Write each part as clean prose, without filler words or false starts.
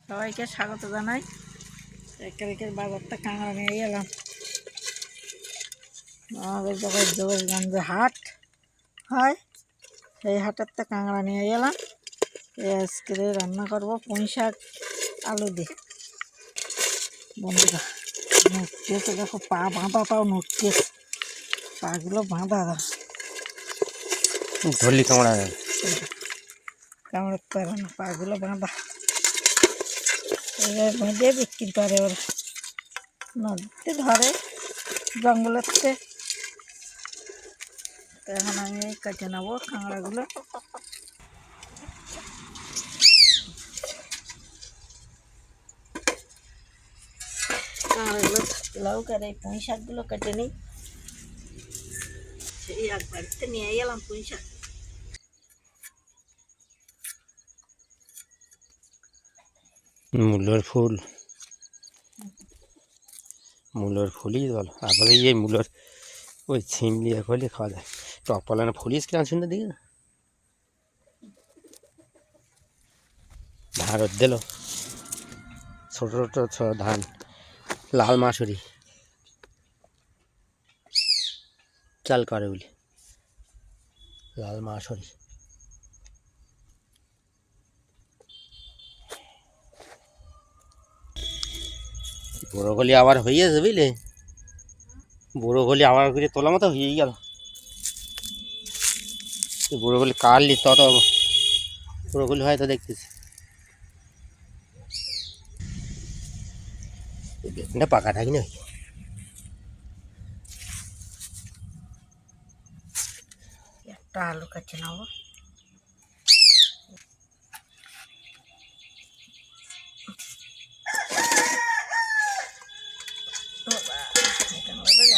সবাইকে স্বাগত জানাই। একের বাজারটা কাঁকড়া নিয়ে এলাম। আমাদের জায়গায় যোগেশগঞ্জে হাট হয়, সেই হাটের তো কাঁকড়া নিয়ে এলাম। আজকে রান্না করব পুঁই শাক আলু দিয়ে। বন্ধুরা নড়তেছে, দেখো পা বাঁধাটাও নড়তেছে, পাগুলো বাঁধা ধরলি কামড়া কামড়াতে পারে না, পাগুলো বাঁধা। এবার বেঁধে বিক্রি করে ওরা, নদীতে ধরে জঙ্গলেতে। তো এখন আমি কেটে নেবো কাঁকড়াগুলো। কাঁকড়াগুলো লাউ করে এই পুঁই শাকগুলো কেটে নিই। সেই এক বাড়িতে নিয়ে এলাম পুঁই শাক। মূলোর ফুলই বল আবার এই মূলোর ওই ছিম দিয়ে করলে খাওয়া যায়। টক পালানো ফুলিস কিনা শুনে দিকে ধান দিল ছোটো ছোটো ধান, লাল মাসুরি চাল করে বলি, লাল মাসুরি। বড়ো গলি আবার হয়েছে বুঝলে, বড়ো গলি আবার করে তোলা মতো হয়েই গেল। বড়ো গলি কাটলি তত বড়ো গলি হয়তো দেখতেছি। বেগুনটা পাকা থাকি না, একটা আলু কেটে নেবো।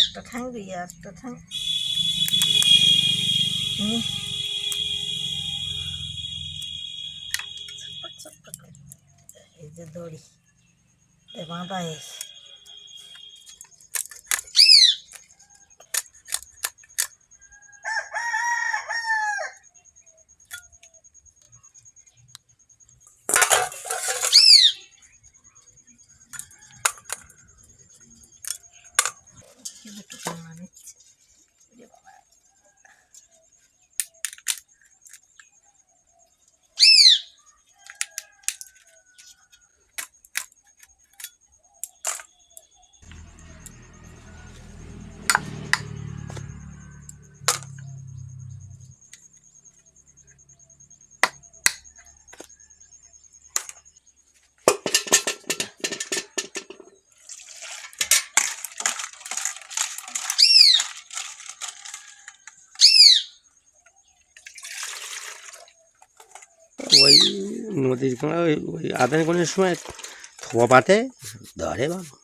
একটা ঠ্যাং দিয়ে একটা ঠ্যাং এই যে দড়ি বাঁধা এসে দুটো কামড়া নিচ্ছে। ওই নদীর কোনা ওই আদানি কোনের সময় থোয়া পাতে ধরে বাবা।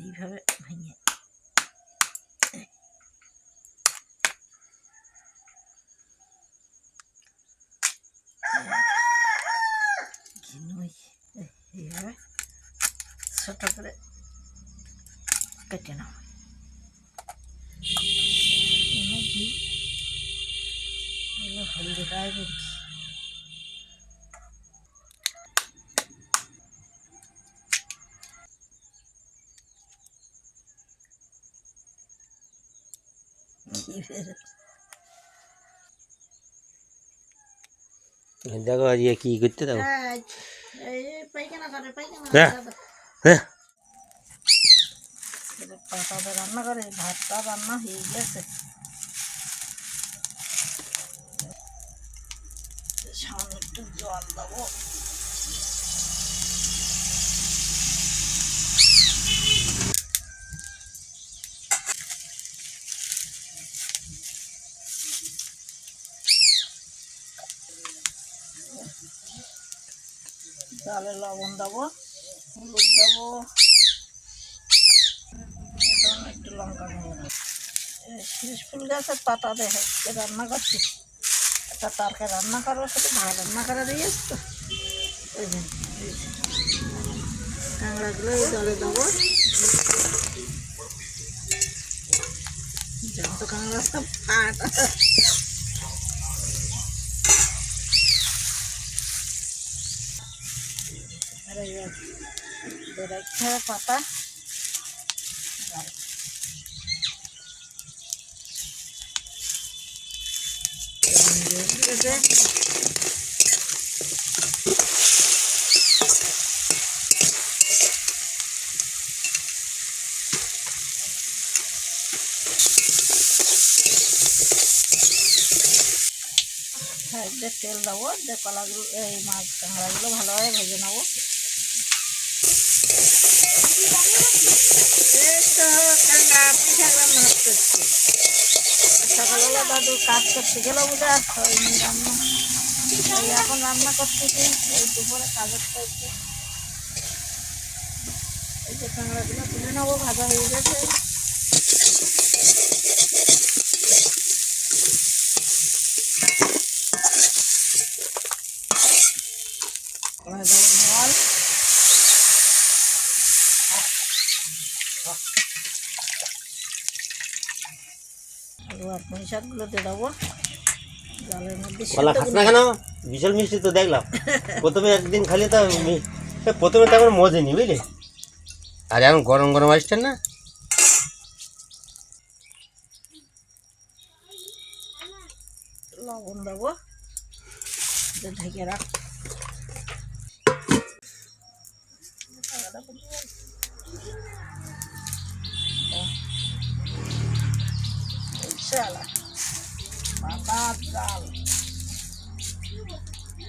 এইভাবে ভেঙে এইভাবে ছোট করে কেটে নেব। হলদি গায়ে দেখো আর ইয়ে কি করতে দেখো। পায়খানা করে হ্যাঁ হ্যাঁ পাতাতে রান্না করে, ভাতটা রান্না হয়ে গেছে। সামনে একটু জল দেবো। ডালে লবণ দেবো, হলুদ দেবো, একটু লঙ্কা গুঁড়ো দেবো। শিরিষ ফুল গাছের পাতা দেখে রান্না করছি। একটা তরকারি রান্না করবো, সেটা ভাত রান্না করে দিয়েছি তো ওই জন্য। কাঁকড়াগুলো এই জলে দেবো। যত কাঁকড়া সব ফাটা রোদে রাখতে হবে পাতা। সাইডে তেল দেবো, যে কলাগুলো এই মাছ কাঁকড়াগুলো ভালোভাবে ভেজে নেবো। এই তো কাঁকড়া পুঁই শাক রান্না করছি। সকালবেলা দাদু কাজ করতে গেল বলে আর হয়নি রান্না। এই এখন রান্না করতেছি, এই দুপুরে কাজের টাইপে। এই যে কাঁকড়াগুলো তুলে নেবো, ভাজা হয়ে গেছে। কড়াই দেবো জল, আলু আর পুঁই শাকগুলো দিয়ে দেবো জলের মধ্যে। কলা খাস না কেন? বিশাল মিষ্টি তো দেখলাম। প্রথমে একদিন খালি তো প্রথমে তো আমার মজে নি বুঝলি, আর এখন গরম গরম আসছে না। লবণ দেবো, ঢেকে রাখ। পাতার ডাল,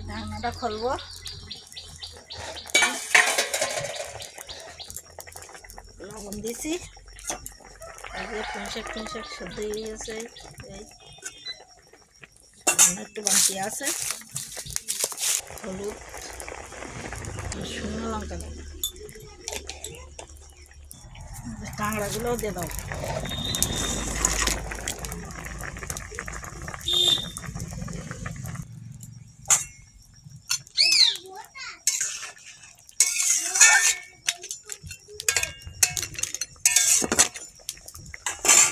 ঢাকনাটা খুলবো। লবণ দিছি, এই যে পুঁই শাক সেদ্ধ হয়ে গেছে। এই একটু বাকি আছে। হলুদ, শুকনো লঙ্কা দেবো, কাঁকড়াগুলোও দিয়ে দাও।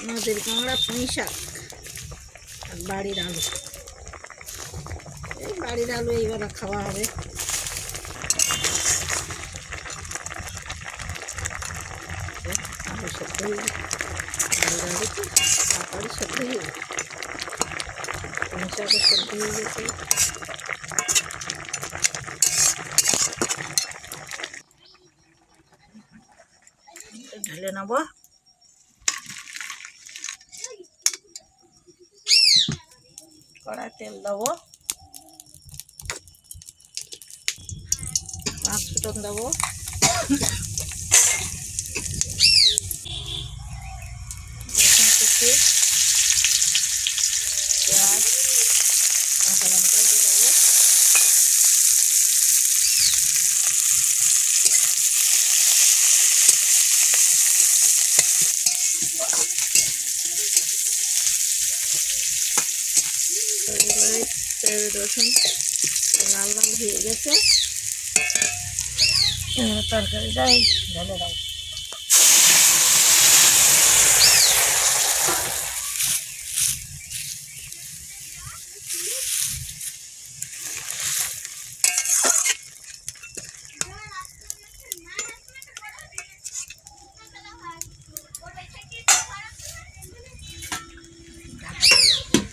নদীর কাঁকড়া, পুঁই শাক আর বাড়ির আলু। এই বাড়ির আলু এইবার খাওয়া হবে। আলু সেদ্ধ হয়ে গেছে, বাড়ির আলু তো তাড়াতাড়ি সেদ্ধ হয়ে গেছে। পুঁই শাকও সেদ্ধ হয়ে গেছে। ঢেলে নেবো। কড়াই তেল দেবো, পাঁচ ফোড়ন দেবো, রসুন কুচি, পেঁয়াজ, কাঁচা লঙ্কা দিয়ে দেবো। রসুন লাল লাল হয়ে গেছে, তরকারিটাই ঢেলে দাও।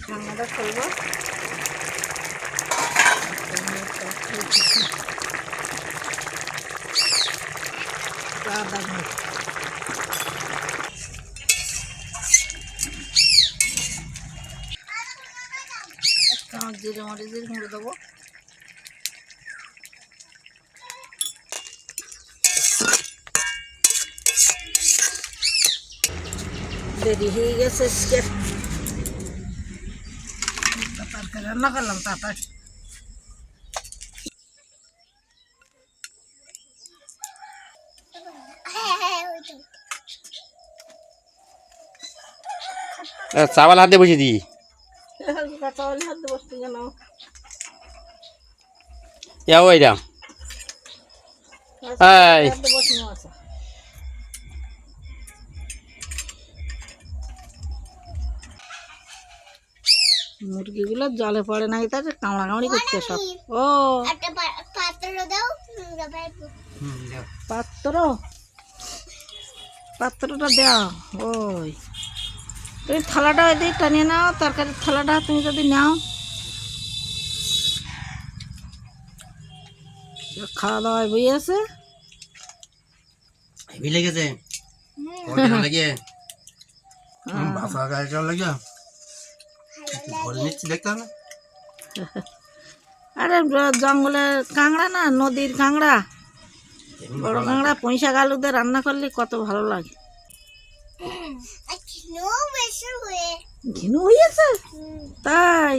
ঢাকনাটা খুলবো। জিরে মরিচের গুঁড়ো দেবো, দেরি হয়ে গেছে আজকে তরকারি রান্না করলাম তাড়াতাড়ি। চাওয়াল হাতে বসে দিই। চাউল হাত দিয়ে বসতে কেন? ওইটা বসে আছে। মুরগিগুলো জলে পড়ে নাই, তার কামড়া কামড়ি করছে সব। ও একটা পাত্র দাও, ভাই। দাও। পাত্রটা দাও। ওই তুমি থালাটা ওই টানিয়ে নাও, তরকারির থালাটা তুমি যদি নাও। খাওয়া দাওয়ায় বই আছে। হেভি লেগেছে লেগে বাসা গায়ে জল লাগে ধরে নিচ্ছি, দেখতে হবে না? আরে জঙ্গলের কাঁকড়া না, নদীর কাঁকড়া, এমনি বড় ভালো লাগে। কাঁকড়া পুঁই শাক আলু দিয়ে রান্না করলে কত ভালো লাগে। বেশি হয়ে ঘিনু হয়েছে তাই?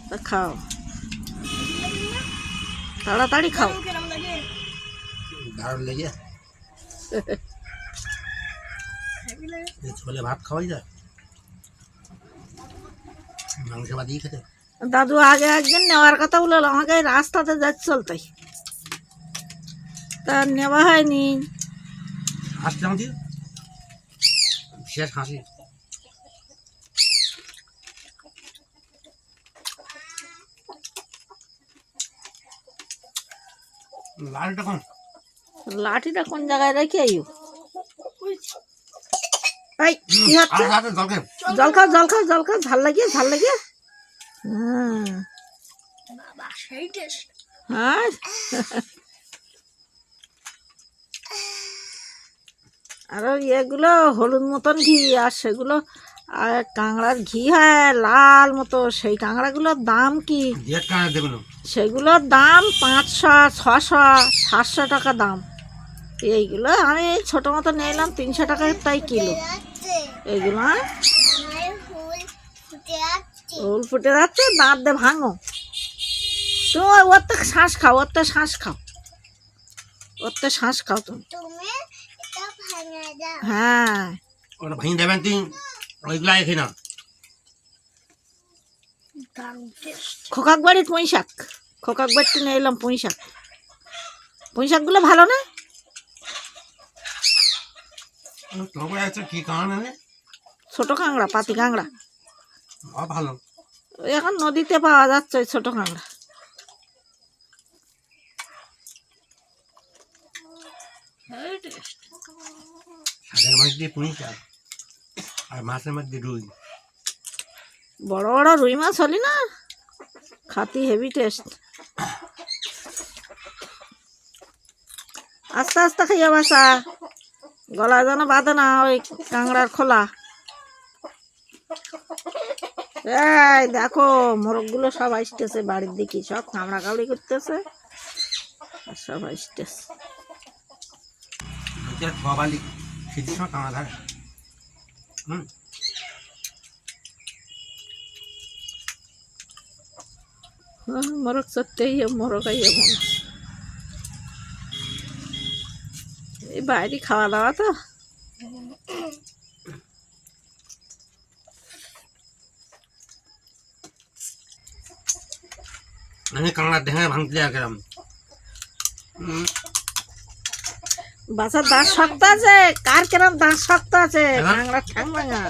তা খাও, তাড়াতাড়ি খাও। দারুণ লেগে এই ছোলে ভাত খাওয়াই যায়, মাংস বাদিয়ে খেতে। দাদু আগে একদিন নেওয়ার কথা বললো, আমাকে এই রাস্তাতে যাচ্ছিল তাই, তা নেওয়া হয়নি। হাসতে আমাকে শেষ হাসি। লালটা কোন লাঠিটা কোন জায়গায় রেখে আইও? এই কি হচ্ছে? আর রাতে জল খেয়ে জল খাও, জল খাও, জল খাও, ঝাল লাগিয়ে, ঝাল লাগিয়ে। হ্যাঁ বাবা সেই টেস্ট। হ্যাঁ আর এগুলো হলুদ মতন ঘি, আর সেগুলো আর কাঁকড়ার ঘি হয় লাল মতো, সেই কাঁকড়াগুলোর দাম কি? দেড় টাকা দেবেন। সেগুলোর দাম 500, 600, 700 টাকা দাম। এইগুলো আমি ছোটো মতো নিলাম 300 টাকা তাই কিলো। এইগুলো আমার ফুল ফুটে আসছে। ফুল ফুটে যাচ্ছে, দাঁত দিয়ে ভাঙো। তুমি ওর তো শ্বাস খাও, ওর তো শ্বাস খাও, ওর তো শ্বাস খাও তুমি। তুমি এটা ভাঙা দাও। হ্যাঁ ওটা ভেঙে দেবেন তুই, ওইগুলো খেয়ে না। দারুণ টেস্ট। খোকাক বাড়ির পুঁই শাক, খোকাক বাড়িতে নিয়ে এলাম পুঁই শাক। পুঁই শাকগুলো ভালো না? তোমার একটা কি কারণ আছে? ছোটো কাঁকড়া, পাতি কাঁকড়া, ভালো। ওই এখন নদীতে পাওয়া যাচ্ছে ওই ছোটো কাঁকড়া। শাকের মাছ দিয়ে পুঁই শাক আর মাছের মধ্যে রুই। বড় বড় রুই মাছ হলি না, খাতি হেভি টেস্ট। আস্তে আস্তে খাইয়া বাসা, গলা যেন বাঁধে না ওই কাঁকড়ার খোলা। এই দেখো মোরগগুলো সব আসতেছে বাড়ির দিকে, সব কামড়া কামড়ি করতেছে, আর সব আসতেছে। বাবালি শীতের সময় কাঁকড়া ধরে। মোরগ সত্যি মোরগ খাইয়ে মনে, এই বাইরে খাওয়া দাওয়া তো। আমি কাঁকড়া দেখে ভাঙতে যাওয়া গেলাম। বাসার দাঁত শক্ত আছে, কার কেরম দাঁত শক্ত আছে? হ্যাঁ। কাঁকড়া ঠ্যাং ভাঙা।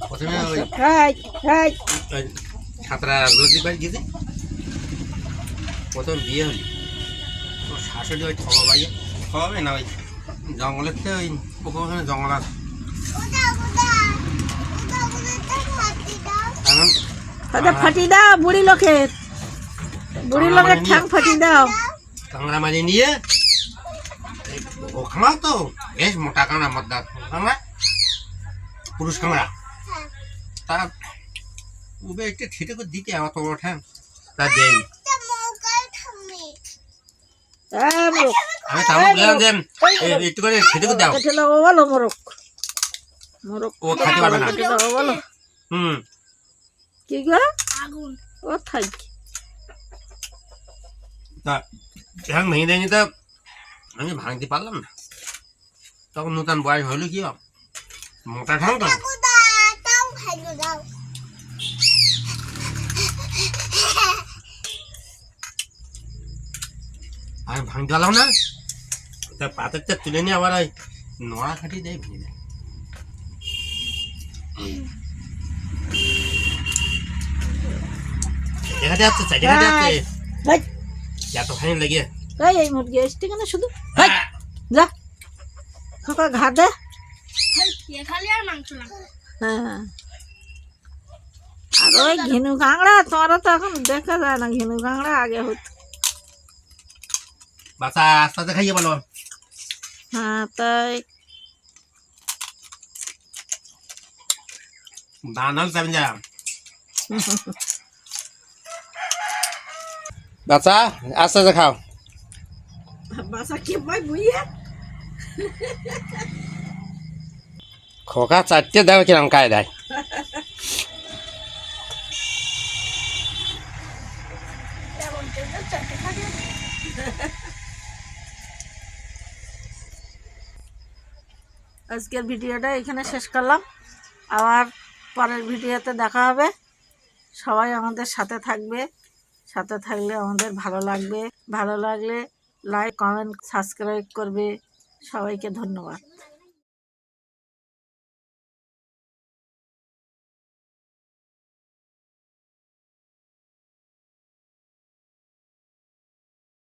প্রথমে ওই হাই হাই সাঁতরা নদী বাড়ি গেছে, প্রথম বিয়ে হলি ওর শাশুড়ি ওই ঠবাইয়ে খাওয়াবে না, ওই জঙ্গলের থেকে ওই ওখানে জঙ্গল আছে ওটা ওটা ওটা ওটা খাতি দাও। এখন তাদের ফাটিয়ে দাও, বুড়ি লোকের, বুড়ি লোকের ঠ্যাং ফাটিয়ে দাও। কাঁকড়া মাঝে নিয়ে ও কাঁকড়া তো বেশ মোটা কাঁকড়া, মদ্দা কাঁকড়া, পুরুষ কাঁকড়া। হ্যাঁ। তা উবে একটু ছিটে করে দিতে অত বড় ঠ্যাং তা দেয়। এটা মৌকার থামি। আমি তারপর বললাম যে একটু করে ছিটে করে দাও, বলো মোরগ, মোরগ ও খেতে পারবে না। কেটে দাও বলো। হুম কি গো? আগুন। ও থাকি তা ঠ্যাং ভেঙে দেয়নি, তা আমি ভাঙতে পারলাম না। তখন নতুন বয়স হলো কি মোটা ঠ্যাং তো, ওটা তাও ভালো দাও। আমি ভাঙতে পারলাম না। তা পাথরটা তুলে নিয়ে আবার ওই নড়া খাটিয়ে দেয়, ভেঙে দেয়। সাইডে ঘাটে যাচ্ছে সাইডে ঘাটে যাচ্ছে ভাই এত ফাইন লাগে এই মুরগি এসছে কেন শুধু ভাই যা খোকা ঘা দে খালি আর মাংস লাগবে হ্যাঁ আর ওই ঘিনু কাঁকড়া তোরা তো এখন দেখা যায় না ঘিনু কাঁকড়া আগে হতো বাচ্চা আস্তে আস্তে খাইয়ে বলো হ্যাঁ তাই বানাল যাবেন যা বাচ্চা আস্তে আস্তে খাও বাসা কি ভাই বুইয়ে খোকা চারটে দেবে কিরম কায় দেয় আজকের ভিডিওটা এখানে শেষ করলাম আবার পরের ভিডিওতে দেখা হবে সবাই আমাদের সাথে থাকবে সাথে থাকলে আমাদের ভালো লাগবে ভালো লাগলে লাইক কমেন্ট সাবস্ক্রাইব করবে সবাইকে ধন্যবাদ